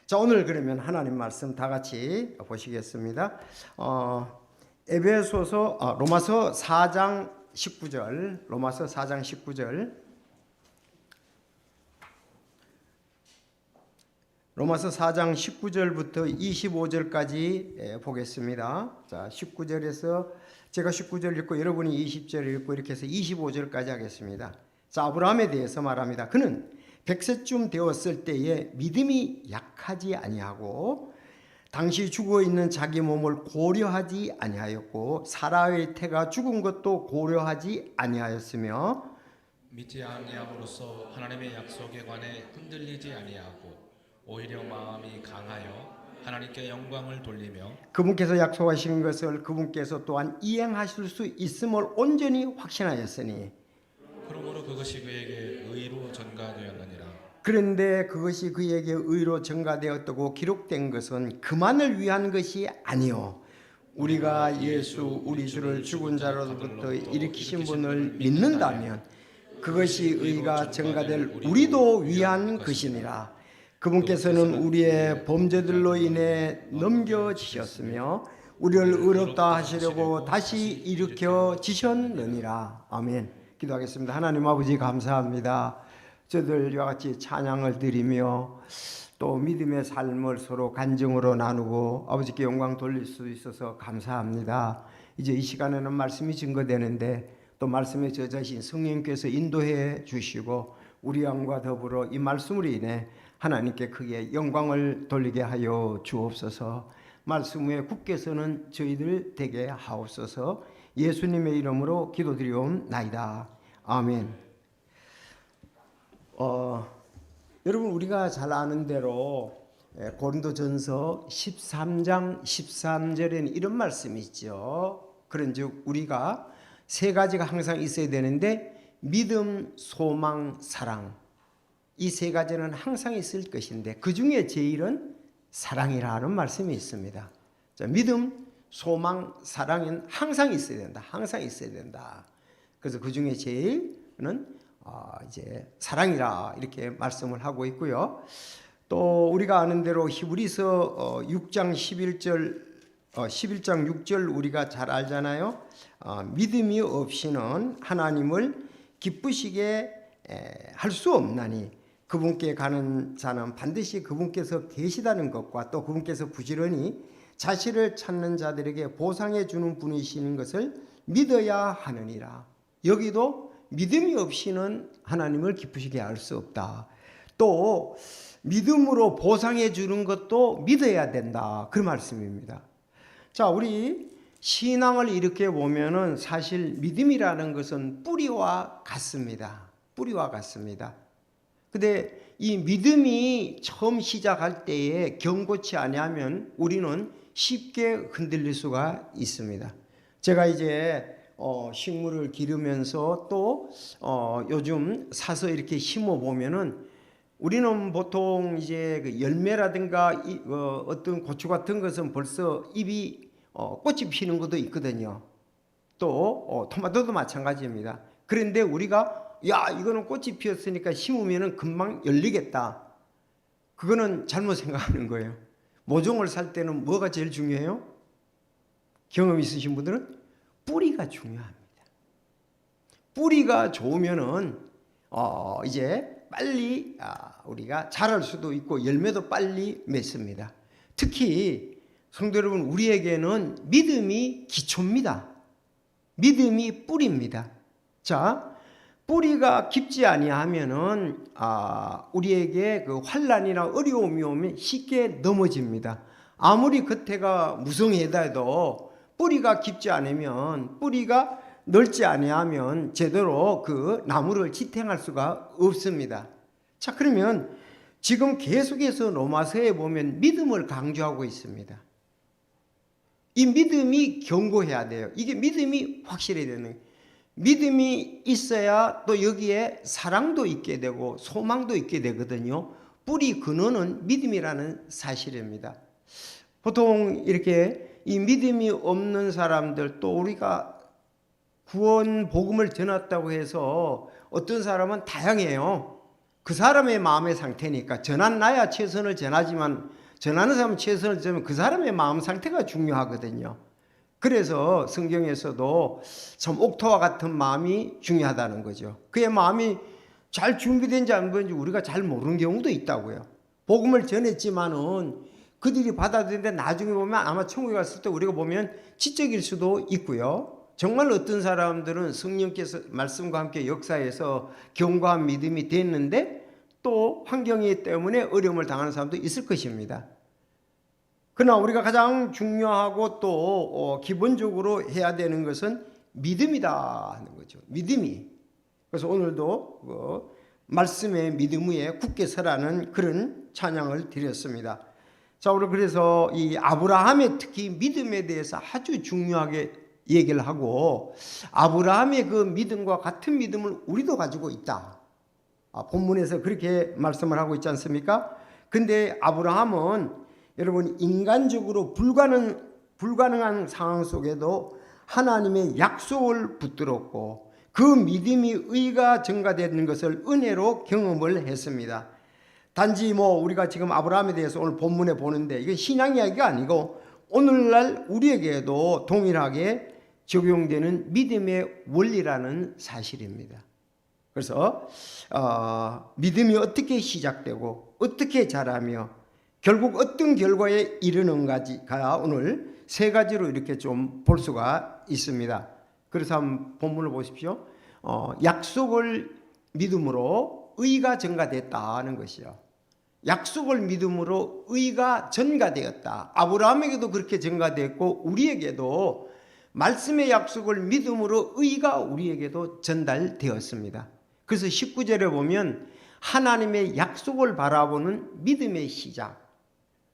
자, 오늘 그러면 하나님 말씀 다 같이 보시겠습니다. 로마서 4장 19절, 로마서 4장 19절, 로마서 4장 19절부터 25절까지 보겠습니다. 자, 19절에서 제가 19절 읽고 여러분이 20절 읽고 이렇게 해서 25절까지 하겠습니다. 자, 아브라함에 대해서 말합니다. 그는 100세쯤 되었을 때에 믿음이 약하지 아니하고 당시 죽어 있는 자기 몸을 고려하지 아니하였고 사라의 태가 죽은 것도 고려하지 아니하였으며 믿지 아니함으로써 하나님의 약속에 관해 흔들리지 아니하고 오히려 마음이 강하여 하나님께 영광을 돌리며 그분께서 약속하신 것을 그분께서 또한 이행하실 수 있음을 온전히 확신하였으니 그러므로 그것이 그에게 의로 전가되었느니라. 그런데 그것이 그에게 의로 전가되었다고 기록된 것은 그만을 위한 것이 아니요 우리가 예수 우리 주를 죽은 자로부터 일으키신 분을 믿는다면 그것이 의가 전가될 우리도 위한 것이니라. 그분께서는 우리의 범죄들로 인해 넘겨지셨으며 우리를 의롭다 하시려고 다시 일으켜 지셨느니라. 아멘. 기도하겠습니다. 하나님 아버지 감사합니다. 저들 이와 같이 찬양을 드리며 또 믿음의 삶을 서로 간증으로 나누고 아버지께 영광 돌릴 수 있어서 감사합니다. 이제 이 시간에는 말씀이 증거되는데 또 말씀에 저자신 성령께서 인도해 주시고 우리 영과 더불어 이 말씀으로 인해 하나님께 크게 영광을 돌리게 하여 주옵소서. 말씀 위에 굳게 서는 저희들 되게 하옵소서. 예수님의 이름으로 기도드리옵나이다. 아멘. 여러분 우리가 잘 아는 대로 고린도전서 13장 13절에는 이런 말씀이 있죠. 그런즉 우리가 세 가지가 항상 있어야 되는데 믿음, 소망, 사랑 이 세 가지는 항상 있을 것인데 그 중에 제일은 사랑이라는 말씀이 있습니다. 자, 믿음, 소망, 사랑은 항상 있어야 된다. 항상 있어야 된다. 그래서 그 중에 제일은 이제 사랑이라 이렇게 말씀을 하고 있고요. 또 우리가 아는 대로 히브리서 6장 11장 6절 우리가 잘 알잖아요. 믿음이 없이는 하나님을 기쁘시게 할 수 없나니 그분께 가는 자는 반드시 그분께서 계시다는 것과 또 그분께서 부지런히 자신을 찾는 자들에게 보상해 주는 분이시는 것을 믿어야 하느니라. 여기도 믿음이 없이는 하나님을 기쁘시게 할 수 없다. 또 믿음으로 보상해 주는 것도 믿어야 된다. 그 말씀입니다. 자, 우리 신앙을 이렇게 보면은 사실 믿음이라는 것은 뿌리와 같습니다. 뿌리와 같습니다. 근데 이 믿음이 처음 시작할 때에 경고치 아니하면 우리는 쉽게 흔들릴 수가 있습니다. 제가 이제 식물을 기르면서 또 요즘 사서 이렇게 심어 보면은 우리는 보통 이제 그 열매라든가 어떤 고추 같은 것은 벌써 잎이 꽃이 피는 것도 있거든요. 또 토마토도 마찬가지입니다. 그런데 우리가 야 이거는 꽃이 피었으니까 심으면은 금방 열리겠다. 그거는 잘못 생각하는 거예요. 모종을 살 때는 뭐가 제일 중요해요? 경험 있으신 분들은 뿌리가 중요합니다. 뿌리가 좋으면은 이제 빨리 우리가 자랄 수도 있고 열매도 빨리 맺습니다. 특히 성도 여러분 우리에게는 믿음이 기초입니다. 믿음이 뿌리입니다. 자, 뿌리가 깊지 아니하면은 우리에게 그 환난이나 어려움이 오면 쉽게 넘어집니다. 아무리 겉에가 무성하다 해도 뿌리가 깊지 않으면 뿌리가 넓지 아니하면 제대로 그 나무를 지탱할 수가 없습니다. 자, 그러면 지금 계속해서 로마서에 보면 믿음을 강조하고 있습니다. 이 믿음이 견고해야 돼요. 이게 믿음이 확실해야 되는 거예요. 믿음이 있어야 또 여기에 사랑도 있게 되고 소망도 있게 되거든요. 뿌리 근원은 믿음이라는 사실입니다. 보통 이렇게 이 믿음이 없는 사람들 또 우리가 구원 복음을 전했다고 해서 어떤 사람은 다양해요. 그 사람의 마음의 상태니까 전한 나야 최선을 전하지만 전하는 사람은 최선을 전하면 그 사람의 마음 상태가 중요하거든요. 그래서 성경에서도 참 옥토와 같은 마음이 중요하다는 거죠. 그의 마음이 잘 준비된지 안 되는지 우리가 잘 모르는 경우도 있다고요. 복음을 전했지만은 그들이 받아들이는데 나중에 보면 아마 천국에 갔을 때 우리가 보면 지적일 수도 있고요. 정말 어떤 사람들은 성령께서 말씀과 함께 역사에서 견고한 믿음이 됐는데 또 환경이 때문에 어려움을 당하는 사람도 있을 것입니다. 그러나 우리가 가장 중요하고 또 기본적으로 해야 되는 것은 믿음이다 하는 거죠. 믿음이. 그래서 오늘도 말씀의 믿음 위에 굳게 서라는 그런 찬양을 드렸습니다. 자, 우리 그래서 이 아브라함의 특히 믿음에 대해서 아주 중요하게 얘기를 하고 아브라함의 그 믿음과 같은 믿음을 우리도 가지고 있다. 본문에서 그렇게 말씀을 하고 있지 않습니까? 근데 아브라함은 여러분 인간적으로 불가능한 상황 속에도 하나님의 약속을 붙들었고 그 믿음이 의가 증가되는 것을 은혜로 경험을 했습니다. 단지 우리가 지금 아브라함에 대해서 오늘 본문에 보는데 이게 신앙 이야기가 아니고 오늘날 우리에게도 동일하게 적용되는 믿음의 원리라는 사실입니다. 그래서 믿음이 어떻게 시작되고 어떻게 자라며 결국 어떤 결과에 이르는가가 오늘 세 가지로 이렇게 좀 볼 수가 있습니다. 그래서 한번 본문을 보십시오. 약속을 믿음으로 의가 증가됐다는 것이요. 약속을 믿음으로 의가 전가되었다. 아브라함에게도 그렇게 전가됐고 우리에게도 말씀의 약속을 믿음으로 의가 우리에게도 전달되었습니다. 그래서 19절에 보면 하나님의 약속을 바라보는 믿음의 시작.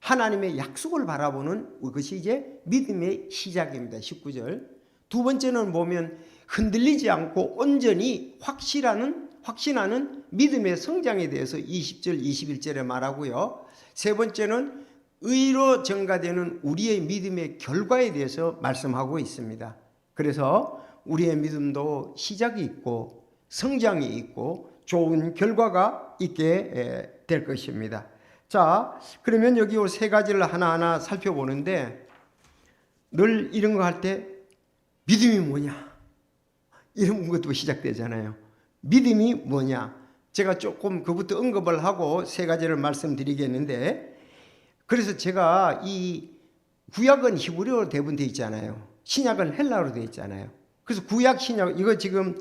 하나님의 약속을 바라보는 그것이 이제 믿음의 시작입니다. 19절. 두 번째는 보면 흔들리지 않고 온전히 확신하는 믿음의 성장에 대해서 20절, 21절에 말하고요. 세 번째는 의로 증가되는 우리의 믿음의 결과에 대해서 말씀하고 있습니다. 그래서 우리의 믿음도 시작이 있고 성장이 있고 좋은 결과가 있게 될 것입니다. 자, 그러면 여기 세 가지를 하나하나 살펴보는데 늘 이런 거 할 때 믿음이 뭐냐? 이런 것도 시작되잖아요. 믿음이 뭐냐? 제가 조금 그부터 언급을 하고 세 가지를 말씀드리겠는데 그래서 제가 이 구약은 히브리어로 대부분 되어 있잖아요. 신약은 헬라어로 되어 있잖아요. 그래서 구약, 신약 이거 지금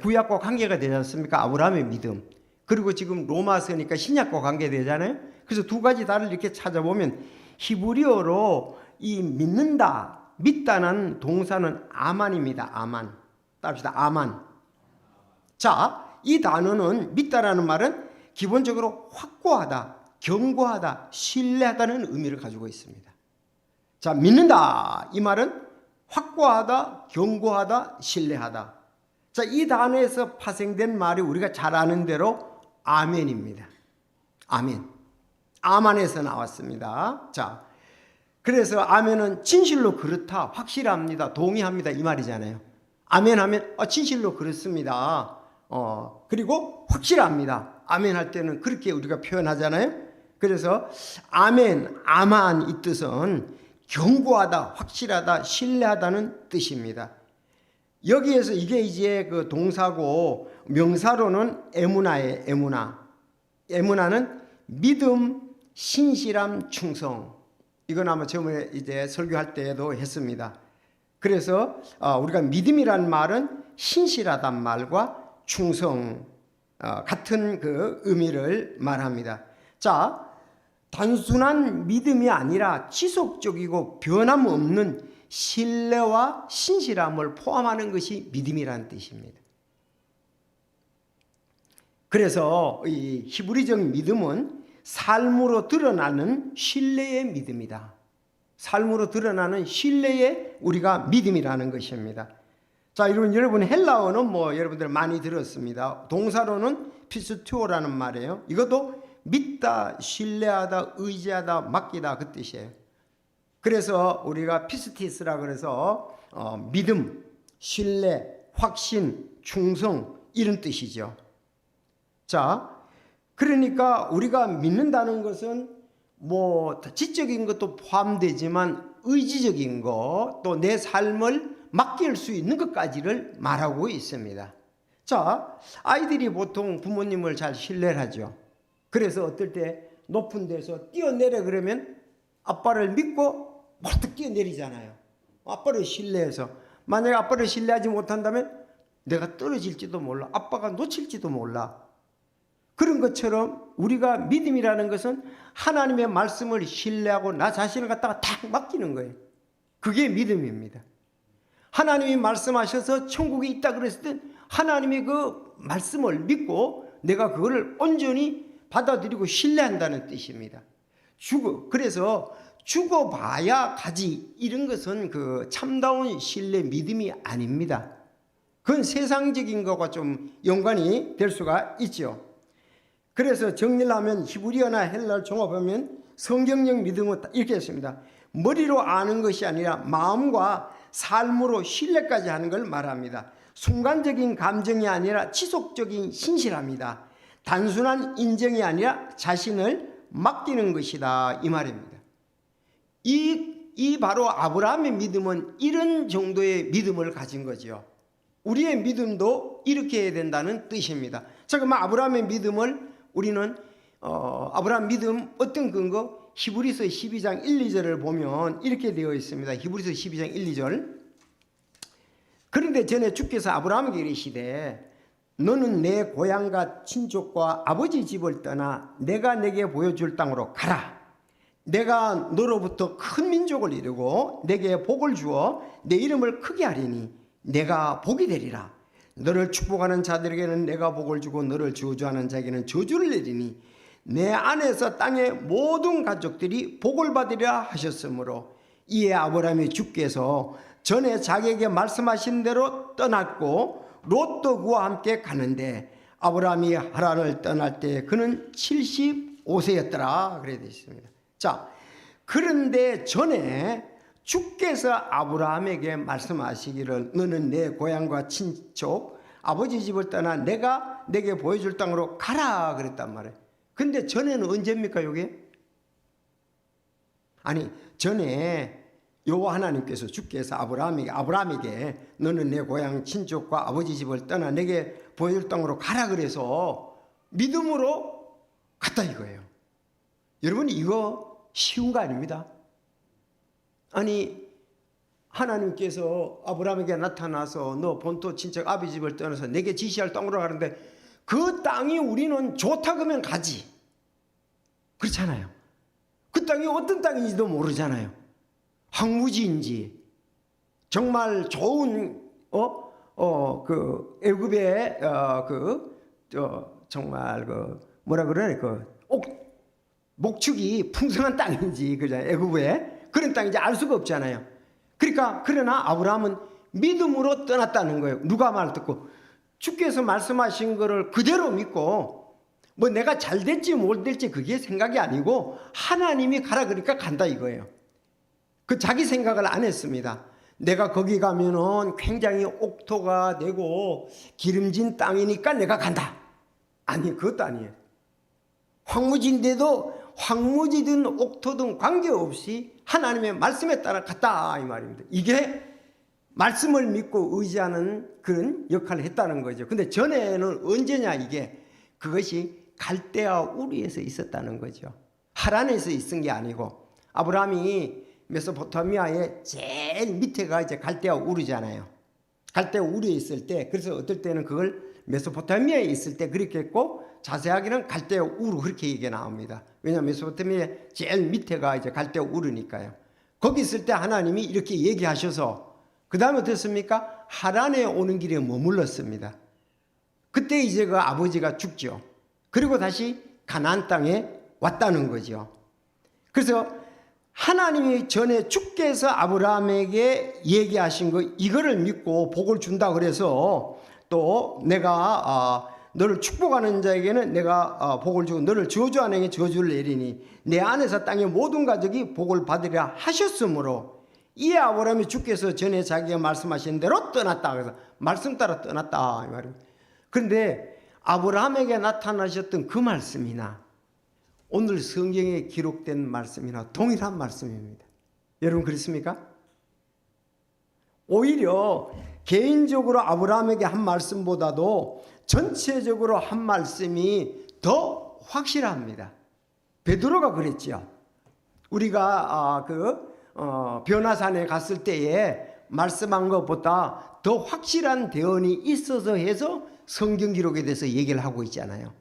구약과 관계가 되지 않습니까? 아브라함의 믿음. 그리고 지금 로마서니까 신약과 관계되잖아요. 그래서 두 가지 다를 이렇게 찾아보면 히브리어로 이 믿다는 동사는 아만입니다. 아만. 따릅시다. 아만. 자, 이 단어는 믿다라는 말은 기본적으로 확고하다, 견고하다, 신뢰하다는 의미를 가지고 있습니다. 자, 믿는다. 이 말은 확고하다, 견고하다, 신뢰하다. 자, 이 단어에서 파생된 말이 우리가 잘 아는 대로 아멘입니다. 아멘. 아만에서 나왔습니다. 자, 그래서 아멘은 진실로 그렇다, 확실합니다, 동의합니다 이 말이잖아요. 아멘 하면 진실로 그렇습니다. 그리고 확실합니다. 아멘 할 때는 그렇게 우리가 표현하잖아요. 그래서 아멘, 아만 이 뜻은 견고하다, 확실하다, 신뢰하다는 뜻입니다. 여기에서 이게 이제 그 동사고 명사로는 에무나예요. 에무나는 믿음, 신실함, 충성. 이건 아마 처음에 이제 설교할 때에도 했습니다. 그래서 우리가 믿음이란 말은 신실하단 말과 충성 같은 그 의미를 말합니다. 자, 단순한 믿음이 아니라 지속적이고 변함없는 신뢰와 신실함을 포함하는 것이 믿음이라는 뜻입니다. 그래서 이 히브리적 믿음은 삶으로 드러나는 신뢰의 믿음이다. 삶으로 드러나는 신뢰의 우리가 믿음이라는 것입니다. 자, 여러분 헬라어는 여러분들 많이 들었습니다. 동사로는 피스투오라는 말이에요. 이것도 믿다, 신뢰하다, 의지하다, 맡기다 그 뜻이에요. 그래서 우리가 피스티스라 그래서 믿음, 신뢰, 확신, 충성 이런 뜻이죠. 자, 그러니까 우리가 믿는다는 것은 뭐 지적인 것도 포함되지만 의지적인 것, 또 내 삶을 맡길 수 있는 것까지를 말하고 있습니다. 자, 아이들이 보통 부모님을 잘 신뢰를 하죠. 그래서 어떨 때 높은 데서 뛰어내려 그러면 아빠를 믿고 벌떡 뛰어내리잖아요. 아빠를 신뢰해서. 만약에 아빠를 신뢰하지 못한다면 내가 떨어질지도 몰라. 아빠가 놓칠지도 몰라. 그런 것처럼 우리가 믿음이라는 것은 하나님의 말씀을 신뢰하고 나 자신을 갖다가 탁 맡기는 거예요. 그게 믿음입니다. 하나님이 말씀하셔서 천국이 있다 그랬을 때 하나님의 그 말씀을 믿고 내가 그거를 온전히 받아들이고 신뢰한다는 뜻입니다. 그래서 죽어봐야 가지 이런 것은 그 참다운 신뢰 믿음이 아닙니다. 그건 세상적인 것과 좀 연관이 될 수가 있죠. 그래서 정리를 하면 히브리어나 헬라어를 종합하면 성경적 믿음은 이렇게 했습니다. 머리로 아는 것이 아니라 마음과 삶으로 신뢰까지 하는 걸 말합니다. 순간적인 감정이 아니라 지속적인 신실합니다. 단순한 인정이 아니라 자신을 맡기는 것이다 이 말입니다. 이 바로 아브라함의 믿음은 이런 정도의 믿음을 가진 거죠. 우리의 믿음도 이렇게 해야 된다는 뜻입니다. 자, 그럼 아브라함의 믿음을 우리는 아브라함 믿음 어떤 근거? 히브리서 12장 1, 2절을 보면 이렇게 되어 있습니다. 히브리서 12장 1, 2절. 그런데 전에 주께서 아브라함에게 이르시되 너는 내 고향과 친족과 아버지 집을 떠나 내가 내게 보여줄 땅으로 가라. 내가 너로부터 큰 민족을 이루고 내게 복을 주어 내 이름을 크게 하리니 내가 복이 되리라. 너를 축복하는 자들에게는 내가 복을 주고 너를 저주하는 자에게는 저주를 내리니 내 안에서 땅의 모든 가족들이 복을 받으리라 하셨으므로 이에 아브라함이 주께서 전에 자기에게 말씀하신 대로 떠났고 롯도 그와 함께 가는데 아브라함이 하란을 떠날 때 그는 75세였더라 그래 되어 있습니다. 자, 그런데 전에 주께서 아브라함에게 말씀하시기를 너는 내 고향과 친척 아버지 집을 떠나 내가 내게 보여줄 땅으로 가라 그랬단 말이에요. 근데 전에는 언제입니까 이게? 아니 전에 여호와 하나님께서 주께서 아브라함에게 너는 내 고향 친족과 아버지 집을 떠나 내게 보여줄 땅으로 가라 그래서 믿음으로 갔다 이거예요. 여러분 이거 쉬운 거 아닙니다. 아니 하나님께서 아브라함에게 나타나서 너 본토 친척 아비 집을 떠나서 내게 지시할 땅으로 가는데 그 땅이 우리는 좋다 그러면 가지. 그렇잖아요. 그 땅이 어떤 땅인지도 모르잖아요. 황무지인지 정말 좋은 그 애굽의 정말 그 뭐라 그래 목축이 풍성한 땅인지 그죠 애굽의 그런 땅인지 알 수가 없잖아요. 그러니까 그러나 아브라함은 믿음으로 떠났다는 거예요. 누가 말 듣고 주께서 말씀하신 거를 그대로 믿고 뭐 내가 잘 될지 못 될지 그게 생각이 아니고 하나님이 가라 그러니까 간다 이거예요. 그 자기 생각을 안 했습니다. 내가 거기 가면은 굉장히 옥토가 되고 기름진 땅이니까 내가 간다. 아니 그것도 아니에요. 황무지인데도 황무지든 옥토든 관계없이 하나님의 말씀에 따라 갔다 이 말입니다. 이게 말씀을 믿고 의지하는 그런 역할을 했다는 거죠. 근데 전에는 언제냐 이게 그것이 갈대아 우르에서 있었다는 거죠. 하란에서 있은 게 아니고 아브라함이 메소포타미아의 제일 밑에가 이제 갈대아 우르잖아요. 갈대아 우르에 있을 때 그래서 어떨 때는 그걸 메소포타미아에 있을 때 그렇게 했고 자세하게는 갈대아 우르 그렇게 얘기가 나옵니다. 왜냐하면 메소포타미아 제일 밑에가 이제 갈대아 우르니까요. 거기 있을 때 하나님이 이렇게 얘기하셔서 그 다음에 어떻습니까? 하란에 오는 길에 머물렀습니다. 그때 이제 그 아버지가 죽죠. 그리고 다시 가나안 땅에 왔다는 거죠. 그래서 하나님이 전에 주께서 아브라함에게 얘기하신 거 이거를 믿고 복을 준다 그래서 또 내가 너를 축복하는 자에게는 내가 복을 주고 너를 저주하는 자에게 저주를 내리니 내 안에서 땅의 모든 가족이 복을 받으리라 하셨으므로 이에 아브라함이 주께서 전에 자기가 말씀하신 대로 떠났다. 그래서 말씀 따라 떠났다 이 말입니다. 그런데 아브라함에게 나타나셨던 그 말씀이나 오늘 성경에 기록된 말씀이나 동일한 말씀입니다. 여러분 그렇습니까? 오히려 개인적으로 아브라함에게 한 말씀보다도 전체적으로 한 말씀이 더 확실합니다. 베드로가 그랬죠. 우리가 변화산에 갔을 때에 말씀한 것보다 더 확실한 대언이 있어서 해서 성경 기록에 대해서 얘기를 하고 있잖아요.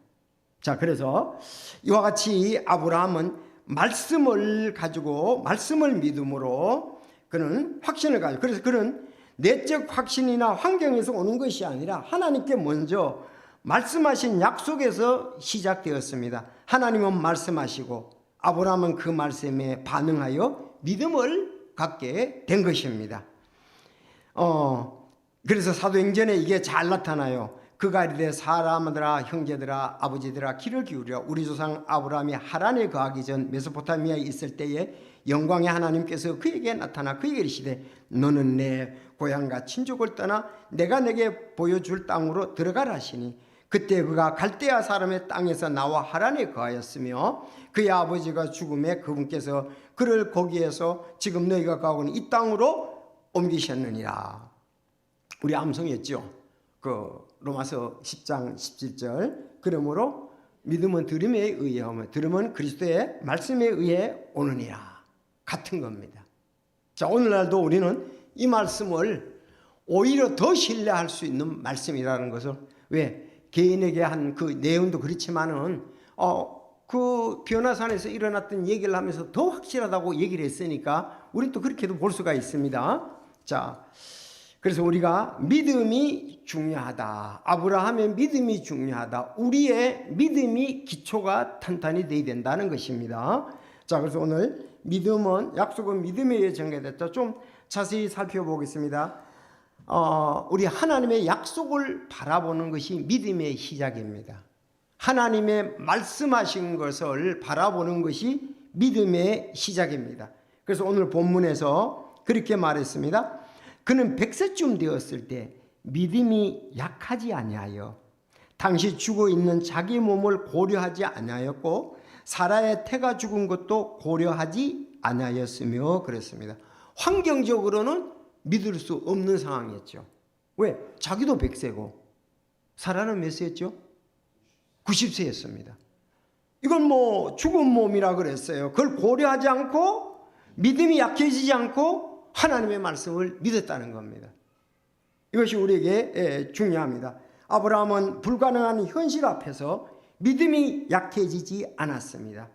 자, 그래서 이와 같이 아브라함은 말씀을 가지고 말씀을 믿음으로 그는 확신을 가지고, 그래서 그는 내적 확신이나 환경에서 오는 것이 아니라 하나님께 먼저 말씀하신 약속에서 시작되었습니다. 하나님은 말씀하시고 아브라함은 그 말씀에 반응하여 믿음을 갖게 된 것입니다. 그래서 사도행전에 이게 잘 나타나요. 그가 이르되 사람들아 형제들아 아버지들아 귀를 기울여 우리 조상 아브라함이 하란에 거하기 전 메소포타미아에 있을 때에 영광의 하나님께서 그에게 나타나 그에게 이르시되 너는 내 고향과 친족을 떠나 내가 내게 보여줄 땅으로 들어가라 하시니 그때 그가 갈대아 사람의 땅에서 나와 하란에 거하였으며 그의 아버지가 죽음에 그분께서 그를 거기에서 지금 너희가 가고 있는 이 땅으로 옮기셨느니라. 우리 암송했죠. 그 로마서 10장 17절. 그러므로 믿음은 들음에 의하며 들음은 그리스도의 말씀에 의해 오느니라. 같은 겁니다. 자, 오늘날도 우리는 이 말씀을 오히려 더 신뢰할 수 있는 말씀이라는 것을, 왜? 개인에게 한 그 내용도 그렇지만은 그 변화산에서 일어났던 얘기를 하면서 더 확실하다고 얘기를 했으니까 우리는 또 그렇게도 볼 수가 있습니다. 자, 그래서 우리가 믿음이 중요하다. 아브라함의 믿음이 중요하다. 우리의 믿음이 기초가 탄탄히 되어야 된다는 것입니다. 자, 그래서 오늘 믿음은, 약속은 믿음에 의해 전개됐다. 좀 자세히 살펴보겠습니다. 우리 하나님의 약속을 바라보는 것이 믿음의 시작입니다. 하나님의 말씀하신 것을 바라보는 것이 믿음의 시작입니다. 그래서 오늘 본문에서 그렇게 말했습니다. 그는 100세쯤 되었을 때 믿음이 약하지 아니하여 당시 죽어 있는 자기 몸을 고려하지 아니하였고 사라의 태가 죽은 것도 고려하지 아니하였으며 그랬습니다. 환경적으로는 믿을 수 없는 상황이었죠. 왜? 자기도 100세고 사라는 몇 세였죠? 90세였습니다. 이건 뭐 죽은 몸이라 그랬어요. 그걸 고려하지 않고 믿음이 약해지지 않고 하나님의 말씀을 믿었다는 겁니다. 이것이 우리에게 중요합니다. 아브라함은 불가능한 현실 앞에서 믿음이 약해지지 않았습니다.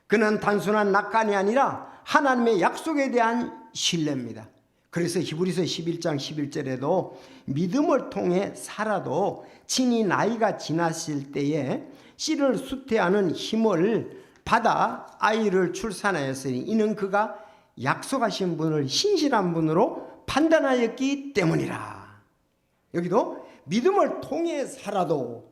그는 단순한 낙관이 아니라 하나님의 약속에 대한 신뢰입니다. 그래서 히브리서 11장 11절에도 믿음을 통해 살아도 친히 나이가 지났을 때에 씨를 수태하는 힘을 받아 아이를 출산하였으니 이는 그가 약속하신 분을 신실한 분으로 판단하였기 때문이라. 여기도 믿음을 통해 살아도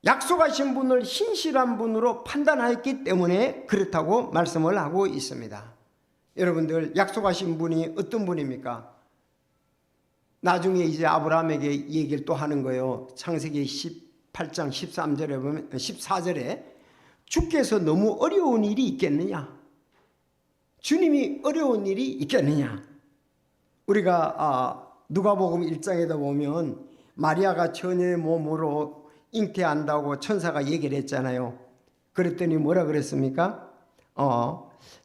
약속하신 분을 신실한 분으로 판단하였기 때문에 그렇다고 말씀을 하고 있습니다. 여러분들, 약속하신 분이 어떤 분입니까? 나중에 이제 아브라함에게 얘기를 또 하는 거예요. 창세기 18장 13절에 보면 14절에 주께서 너무 어려운 일이 있겠느냐? 주님이 어려운 일이 있겠느냐? 우리가 누가복음 1장에다 보면 마리아가 처녀의 몸으로 잉태한다고 천사가 얘기를 했잖아요. 그랬더니 뭐라 그랬습니까?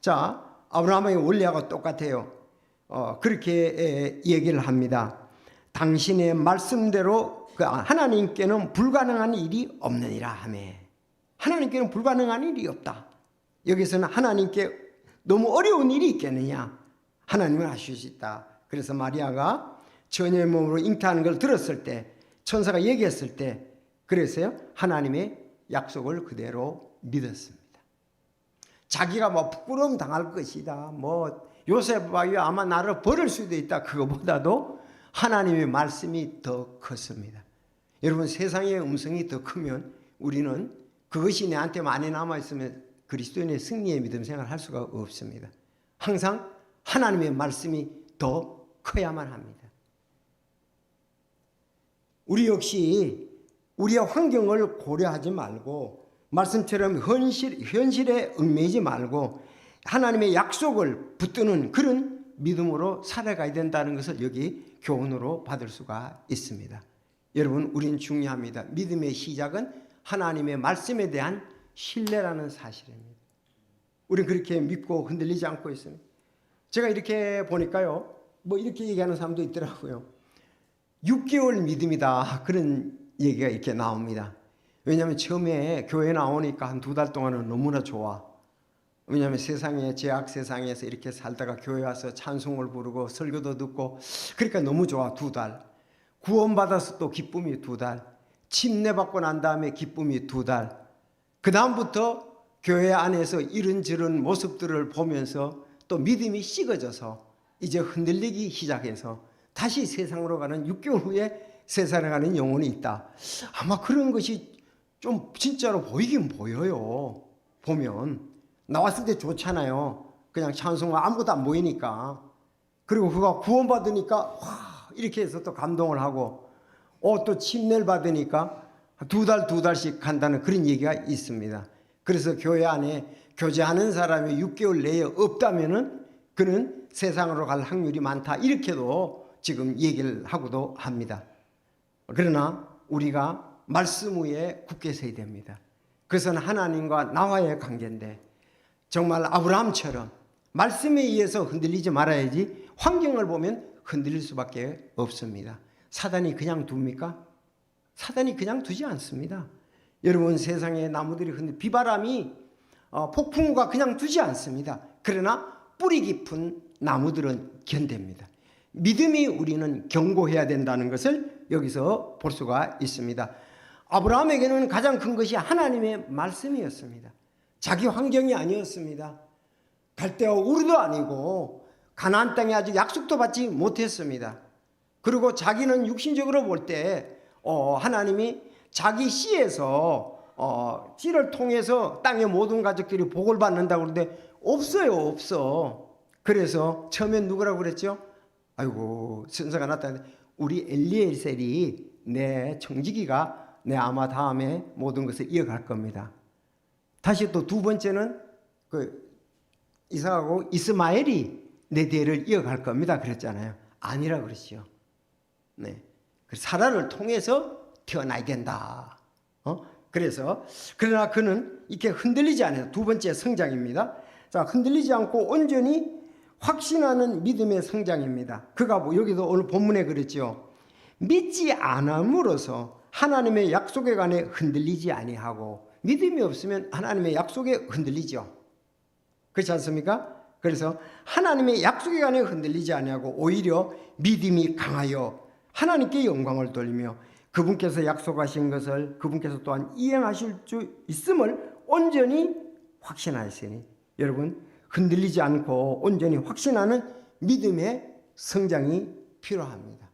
자, 아브라함의 원리하고 똑같아요. 그렇게 얘기를 합니다. 당신의 말씀대로 하나님께는 불가능한 일이 없느니라 하며, 하나님께는 불가능한 일이 없다. 여기서는 하나님께 너무 어려운 일이 있겠느냐? 하나님은 하실 수 있다. 그래서 마리아가 처녀의 몸으로 잉태하는 걸 들었을 때, 천사가 얘기했을 때, 그래서요 하나님의 약속을 그대로 믿었습니다. 자기가 뭐 부끄러움 당할 것이다, 뭐 요셉아요 아마 나를 버릴 수도 있다, 그거보다도 하나님의 말씀이 더 컸습니다. 여러분, 세상의 음성이 더 크면 우리는 그것이 내한테 많이 남아있으면 그리스도인의 승리의 믿음 생활을 할 수가 없습니다. 항상 하나님의 말씀이 더 커야만 합니다. 우리 역시 우리의 환경을 고려하지 말고 말씀처럼 현실에 얽매이지 말고 하나님의 약속을 붙드는 그런 믿음으로 살아가야 된다는 것을 여기 교훈으로 받을 수가 있습니다. 여러분, 우리는 중요합니다. 믿음의 시작은 하나님의 말씀에 대한 신뢰라는 사실입니다. 우리는 그렇게 믿고 흔들리지 않고 있습니다. 제가 이렇게 보니까요, 뭐 이렇게 얘기하는 사람도 있더라고요. 6개월 믿음이다, 그런 얘기가 이렇게 나옵니다. 왜냐하면 처음에 교회 나오니까 한 2달 동안은 너무나 좋아. 왜냐하면 세상에, 죄악 세상에서 이렇게 살다가 교회 와서 찬송을 부르고 설교도 듣고, 그러니까 너무 좋아. 2달. 구원받아서 또 기쁨이 2달. 침례받고 난 다음에 기쁨이 2달. 그 다음부터 교회 안에서 이런저런 모습들을 보면서 또 믿음이 식어져서 이제 흔들리기 시작해서 다시 세상으로 가는 6개월 후에 세상에 가는 영혼이 있다. 아마 그런 것이 좀 진짜로 보이긴 보여요. 보면 나왔을 때 좋잖아요. 그냥 찬송만 아무것도 안 보이니까. 그리고 그가 구원받으니까 와, 이렇게 해서 또 감동을 하고, 또 침례를 받으니까 2달씩 간다는 그런 얘기가 있습니다. 그래서 교회 안에 교제하는 사람이 6개월 내에 없다면은 그는 세상으로 갈 확률이 많다, 이렇게도 지금 얘기를 하고도 합니다. 그러나 우리가 말씀 위에 굳게 서야 됩니다. 그것은 하나님과 나와의 관계인데, 정말 아브라함처럼 말씀에 의해서 흔들리지 말아야지 환경을 보면 흔들릴 수밖에 없습니다. 사단이 그냥 둡니까? 사단이 그냥 두지 않습니다. 여러분, 세상에 나무들이 비바람이 폭풍우가 그냥 두지 않습니다. 그러나 뿌리 깊은 나무들은 견딥니다. 믿음이 우리는 견고해야 된다는 것을 여기서 볼 수가 있습니다. 아브라함에게는 가장 큰 것이 하나님의 말씀이었습니다. 자기 환경이 아니었습니다. 갈대아 우르도 아니고 가나안 땅에 아직 약속도 받지 못했습니다. 그리고 자기는 육신적으로 볼 때 하나님이 자기 씨에서 씨를 통해서 땅의 모든 가족들이 복을 받는다고 그러는데 없어. 그래서 처음엔 누구라고 그랬죠? 아이고, 선사가 나타났는데 우리 엘리에셀이 내 청지기가 내 아마 다음에 모든 것을 이어갈 겁니다. 다시 또 2번째는 이삭하고 이스마엘이 내 대를 이어갈 겁니다, 그랬잖아요. 아니라 그러시죠. 네, 사라를 통해서 태어나야 된다. 그래서 그러나 그는 이렇게 흔들리지 않아요. 2번째 성장입니다. 자, 흔들리지 않고 온전히 확신하는 믿음의 성장입니다. 그가 여기도 오늘 본문에 그랬죠. 믿지 않음으로써 하나님의 약속에 관해 흔들리지 아니하고, 믿음이 없으면 하나님의 약속에 흔들리죠. 그렇지 않습니까? 그래서 하나님의 약속에 관해 흔들리지 아니하고 오히려 믿음이 강하여 하나님께 영광을 돌리며 그분께서 약속하신 것을 그분께서 또한 이행하실 수 있음을 온전히 확신하였으니, 여러분, 흔들리지 않고 온전히 확신하는 믿음의 성장이 필요합니다.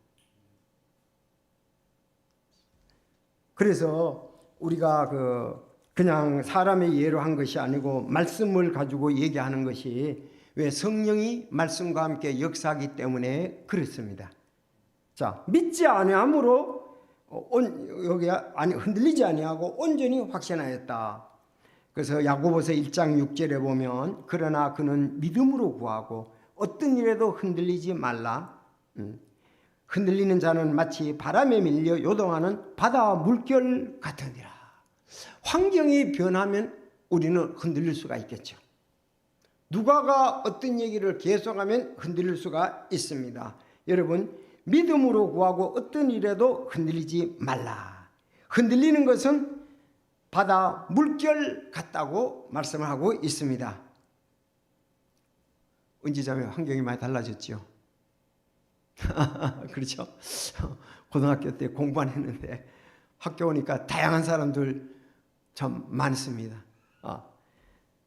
그래서 우리가 그냥 사람의 예로 한 것이 아니고 말씀을 가지고 얘기하는 것이, 왜 성령이 말씀과 함께 역사하기 때문에 그렇습니다. 자, 믿지 아니함으로 여기 흔들리지 아니하고 온전히 확신하였다. 그래서 야고보서 1장 6절에 보면, 그러나 그는 믿음으로 구하고 어떤 일에도 흔들리지 말라. 흔들리는 자는 마치 바람에 밀려 요동하는 바다 물결 같으니라. 환경이 변하면 우리는 흔들릴 수가 있겠죠. 누가가 어떤 얘기를 계속하면 흔들릴 수가 있습니다. 여러분, 믿음으로 구하고 어떤 일에도 흔들리지 말라. 흔들리는 것은 바다 물결 같다고 말씀을 하고 있습니다. 은지자매, 환경이 많이 달라졌죠. 그렇죠? 고등학교 때 공부 안 했는데 학교 오니까 다양한 사람들 참 많습니다.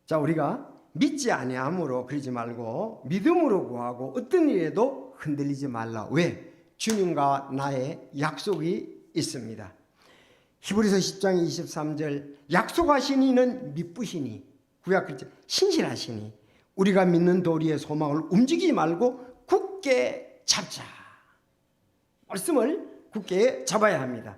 자, 우리가 믿지 아니함으로 그러지 말고 믿음으로 구하고 어떤 일에도 흔들리지 말라. 왜? 주님과 나의 약속이 있습니다. 히브리서 10장 23절, 약속하신 이는 믿으시니, 구약 글자 신실하시니 우리가 믿는 도리의 소망을 움직이지 말고 굳게 잡자. 말씀을 굳게 잡아야 합니다.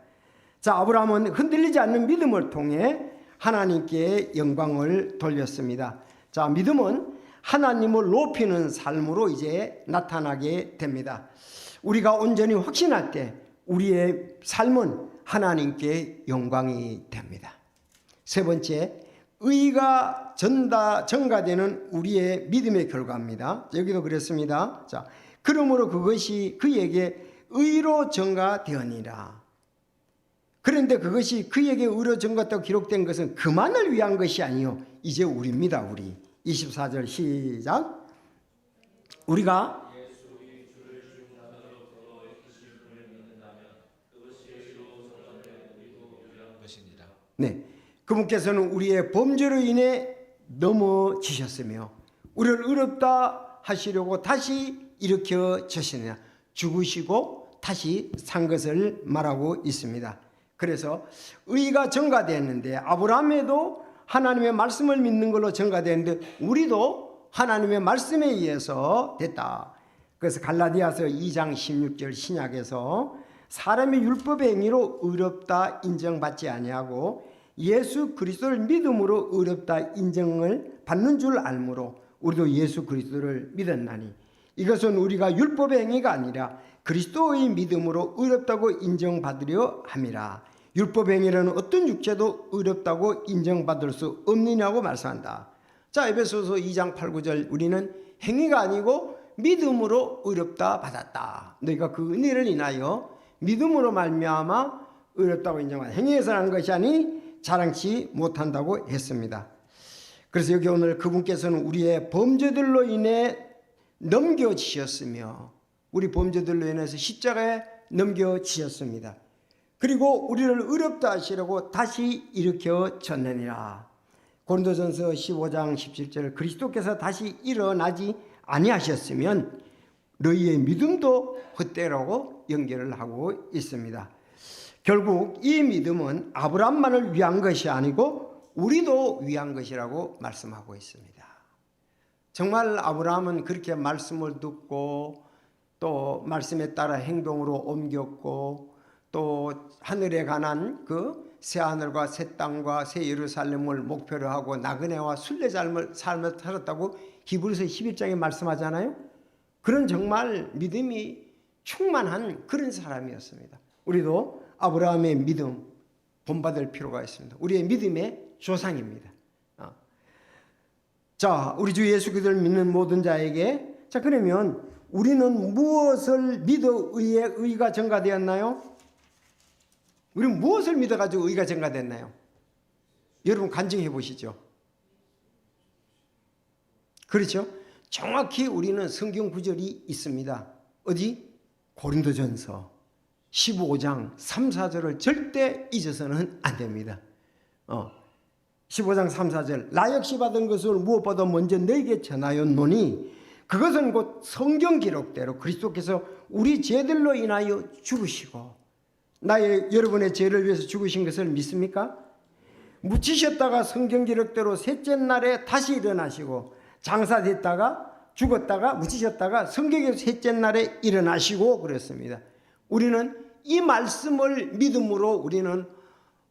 자, 아브라함은 흔들리지 않는 믿음을 통해 하나님께 영광을 돌렸습니다. 자, 믿음은 하나님을 높이는 삶으로 이제 나타나게 됩니다. 우리가 온전히 확신할 때 우리의 삶은 하나님께 영광이 됩니다. 세 번째, 의가 전가되는 우리의 믿음의 결과입니다. 여기도 그랬습니다. 자, 그러므로 그것이 그에게 의로 전가되었니라. 그런데 그것이 그에게 의로 전가되었다고 기록된 것은 그만을 위한 것이 아니요, 이제 우리입니다. 우리 24절 시작. 우리가 네, 그분께서는 우리의 범죄로 인해 넘어지셨으며 우리를 의롭다 하시려고 다시 일으켜 주시느냐, 죽으시고 다시 산 것을 말하고 있습니다. 그래서 의가 전가되었는데 아브라함에도 하나님의 말씀을 믿는 걸로 전가되었는데 우리도 하나님의 말씀에 의해서 됐다. 그래서 갈라디아서 2장 16절 신약에서 사람이 율법의 행위로 의롭다 인정받지 아니하고 예수 그리스도를 믿음으로 의롭다 인정을 받는 줄 알므로 우리도 예수 그리스도를 믿었나니 이것은 우리가 율법의 행위가 아니라 그리스도의 믿음으로 의롭다고 인정받으려 함이라. 율법의 행위라는 어떤 육체도 의롭다고 인정받을 수 없느냐고 말씀한다. 자, 에베소서 2장 8, 9절 우리는 행위가 아니고 믿음으로 의롭다 받았다. 너희가 그 은혜를 인하여 믿음으로 말미암아 의롭다고 인정한 행위에서 하는 것이 아니 자랑치 못한다고 했습니다. 그래서 여기 오늘 그분께서는 우리의 범죄들로 인해 넘겨지셨으며 우리 범죄들로 인해서 십자가에 넘겨지셨습니다. 그리고 우리를 의롭다 하시려고 다시 일으켜 졌느니라. 고린도전서 15장 17절 그리스도께서 다시 일어나지 아니하셨으면 너희의 믿음도 헛되라고 연결을 하고 있습니다. 결국 이 믿음은 아브라함만을 위한 것이 아니고 우리도 위한 것이라고 말씀하고 있습니다. 정말 아브라함은 그렇게 말씀을 듣고 또 말씀에 따라 행동으로 옮겼고 또 하늘에 관한 그 새하늘과 새 땅과 새 예루살렘을 목표로 하고 나그네와 순례 삶을 살았다고 히브리서 11장에 말씀하잖아요. 그런 정말 믿음이 충만한 그런 사람이었습니다. 우리도 아브라함의 믿음 본받을 필요가 있습니다. 우리의 믿음의 조상입니다. 자, 우리 주 예수 그리스도를 믿는 모든 자에게 자, 그러면 우리는 무엇을 믿어 의가 전가되었나요? 우리는 무엇을 믿어가지고 의가 전가됐나요? 여러분 간증해 보시죠. 그렇죠? 정확히 우리는 성경 구절이 있습니다. 어디? 고린도전서 15장 3, 4절을 절대 잊어서는 안 됩니다. 15장 3, 4절 나 역시 받은 것을 무엇보다 먼저 너에게 전하였노니 그것은 곧 성경 기록대로 그리스도께서 우리 죄들로 인하여 죽으시고 여러분의 죄를 위해서 죽으신 것을 믿습니까? 묻히셨다가 성경 기록대로 셋째 날에 다시 일어나시고 장사됐다가 죽었다가 묻히셨다가 성경의 셋째 날에 일어나시고 그랬습니다. 우리는 이 말씀을 믿음으로 우리는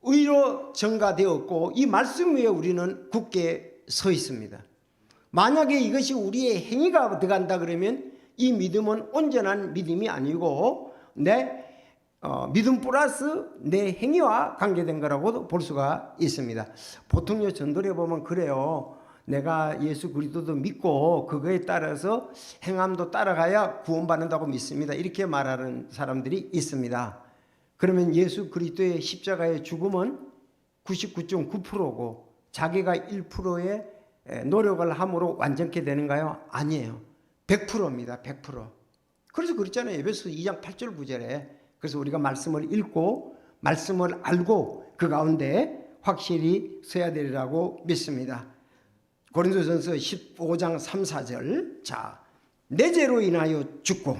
의로 전가되었고 이 말씀 위에 우리는 굳게 서 있습니다. 만약에 이것이 우리의 행위가 들어간다 그러면 이 믿음은 온전한 믿음이 아니고 내 믿음 플러스 내 행위와 관계된 거라고도 볼 수가 있습니다. 보통요 전도에 보면 그래요. 내가 예수 그리스도도 믿고 그거에 따라서 행함도 따라가야 구원받는다고 믿습니다. 이렇게 말하는 사람들이 있습니다. 그러면 예수 그리스도의 십자가의 죽음은 99.9%고 자기가 1%의 노력을 함으로 완전케 되는가요? 아니에요. 100%입니다. 100%. 그래서 그랬잖아요. 에베소 2장 8절 9절에. 그래서 우리가 말씀을 읽고 말씀을 알고 그 가운데 확실히 서야 되리라고 믿습니다. 고린도전서 15장 3, 4절 자, 내 죄로 인하여 죽고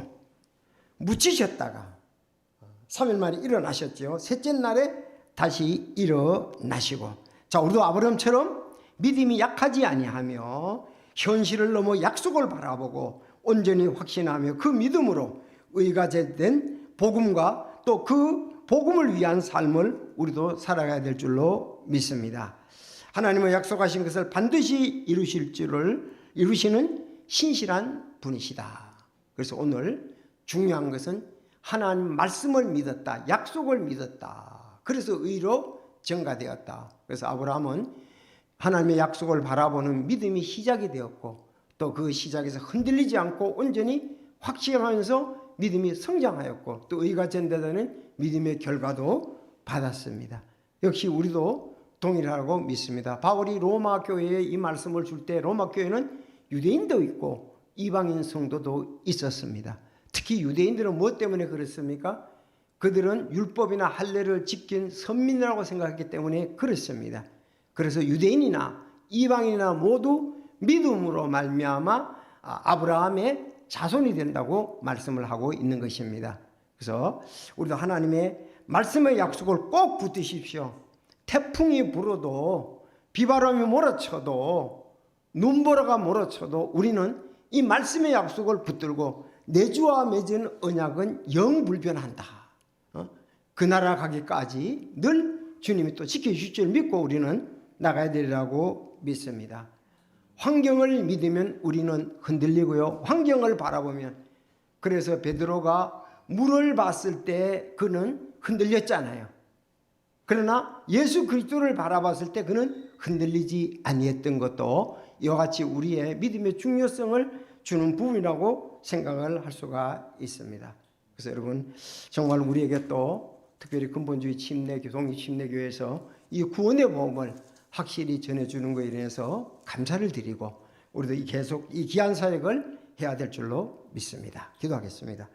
묻히셨다가 3일 만에 일어나셨죠. 셋째 날에 다시 일어나시고 자, 우리도 아브라함처럼 믿음이 약하지 아니하며 현실을 넘어 약속을 바라보고 온전히 확신하며 그 믿음으로 의가 된 복음과 또 그 복음을 위한 삶을 우리도 살아가야 될 줄로 믿습니다. 하나님은 약속하신 것을 반드시 이루시는 신실한 분이시다. 그래서 오늘 중요한 것은 하나님 말씀을 믿었다. 약속을 믿었다. 그래서 의로 증가되었다. 그래서 아브라함은 하나님의 약속을 바라보는 믿음이 시작이 되었고 또 그 시작에서 흔들리지 않고 온전히 확신하면서 믿음이 성장하였고 또 의가 전되다는 믿음의 결과도 받았습니다. 역시 우리도 동일하고 믿습니다. 바울이 로마 교회에 이 말씀을 줄 때 로마 교회는 유대인도 있고 이방인 성도도 있었습니다. 특히 유대인들은 무엇 때문에 그렇습니까? 그들은 율법이나 할례를 지킨 선민이라고 생각했기 때문에 그렇습니다. 그래서 유대인이나 이방인이나 모두 믿음으로 말미암아 아브라함의 자손이 된다고 말씀을 하고 있는 것입니다. 그래서 우리도 하나님의 말씀의 약속을 꼭 붙드십시오. 태풍이 불어도 비바람이 몰아쳐도 눈보라가 몰아쳐도 우리는 이 말씀의 약속을 붙들고 내 주와 맺은 언약은 영불변한다. 그 나라 가기까지 늘 주님이 또 지켜주실 줄 믿고 우리는 나가야 되리라고 믿습니다. 환경을 믿으면 우리는 흔들리고요. 환경을 바라보면 그래서 베드로가 물을 봤을 때 그는 흔들렸잖아요. 그러나 예수 그리스도를 바라봤을 때 그는 흔들리지 아니했던 것도 이와 같이 우리의 믿음의 중요성을 주는 부분이라고 생각을 할 수가 있습니다. 그래서 여러분 정말 우리에게 또 특별히 근본주의 침례교, 독립침례교회에서 이 구원의 복음을 확실히 전해주는 것에 대해서 감사를 드리고 우리도 계속 이 귀한 사역을 해야 될 줄로 믿습니다. 기도하겠습니다.